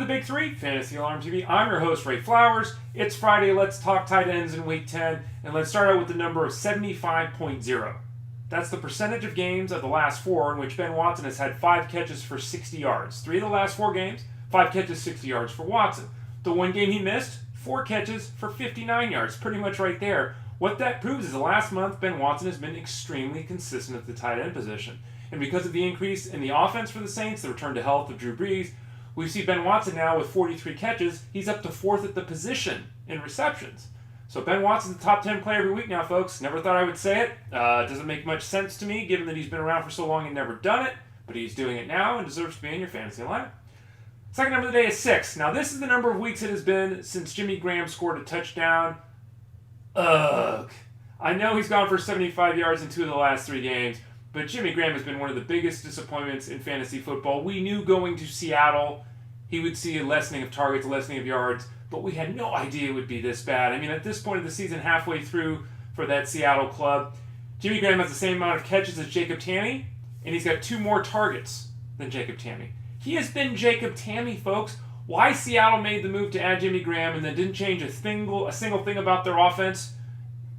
the Big Three, Fantasy Alarm TV. I'm your host, Ray Flowers. It's Friday. Let's talk tight ends in Week 10. And let's start out with the number of 75.0. That's the percentage of games of the last four in which Ben Watson has had 5 catches for 60 yards. 3 of the last 4 games, 5 catches, 60 yards for Watson. The one game he missed, 4 catches for 59 yards. Pretty much right there. What that proves is the last month, Ben Watson has been extremely consistent at the tight end position. And because of the increase in the offense for the Saints, the return to health of Drew Brees, we see Ben Watson now with 43 catches. He's up to 4th at the position in receptions. So Ben Watson's the top 10 player every week now, folks. Never thought I would say it. It doesn't make much sense to me, given that he's been around for so long and never done it. But he's doing it now and deserves to be in your fantasy lineup. Second number of the day is 6. Now, this is the number of weeks it has been since Jimmy Graham scored a touchdown. Ugh. I know he's gone for 75 yards in 2 of the last 3 games, but Jimmy Graham has been one of the biggest disappointments in fantasy football. We knew going to Seattle he would see a lessening of targets, a lessening of yards, but we had no idea it would be this bad. I mean, at this point of the season, halfway through for that Seattle club, Jimmy Graham has the same amount of catches as Jacob Tamme, and he's got 2 more targets than Jacob Tamme. He has been Jacob Tamme, folks. Why Seattle made the move to add Jimmy Graham and then didn't change a single thing about their offense,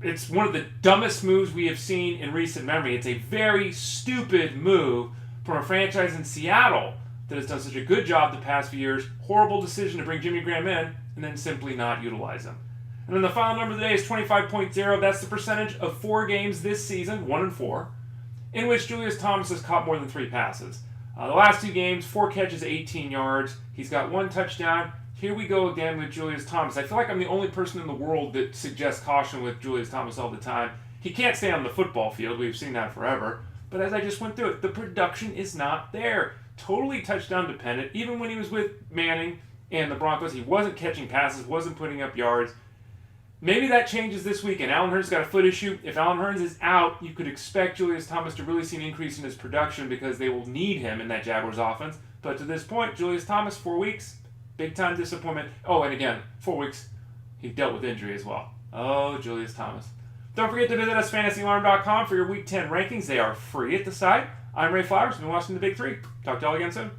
it's one of the dumbest moves we have seen in recent memory. It's a very stupid move from a franchise in Seattle that has done such a good job the past few years. Horrible decision to bring Jimmy Graham in and then simply not utilize him. And then the final number of the day is 25.0. That's the percentage of 4 games this season, 1 and 4, in which J.Thomas has caught more than 3 passes. The last 2 games, 4 catches, 18 yards. He's got 1 touchdown. Here we go again with J.Thomas. I feel like I'm the only person in the world that suggests caution with J.Thomas all the time. He can't stay on the football field. We've seen that forever. But as I just went through it, the production is not there. Totally touchdown dependent. Even when he was with Manning and the Broncos, he wasn't catching passes, wasn't putting up yards. Maybe that changes this week, and Allen Hurns got a foot issue. If Allen Hurns is out, you could expect J.Thomas to really see an increase in his production because they will need him in that Jaguars offense. But to this point, J.Thomas, 4 weeks, big-time disappointment. Oh, and again, 4 weeks, he dealt with injury as well. Oh, J.Thomas. Don't forget to visit us, fantasyalarm.com, for your Week 10 rankings. They are free at the site. I'm Ray Flowers. You've been watching The Big Three. Talk to y'all again soon.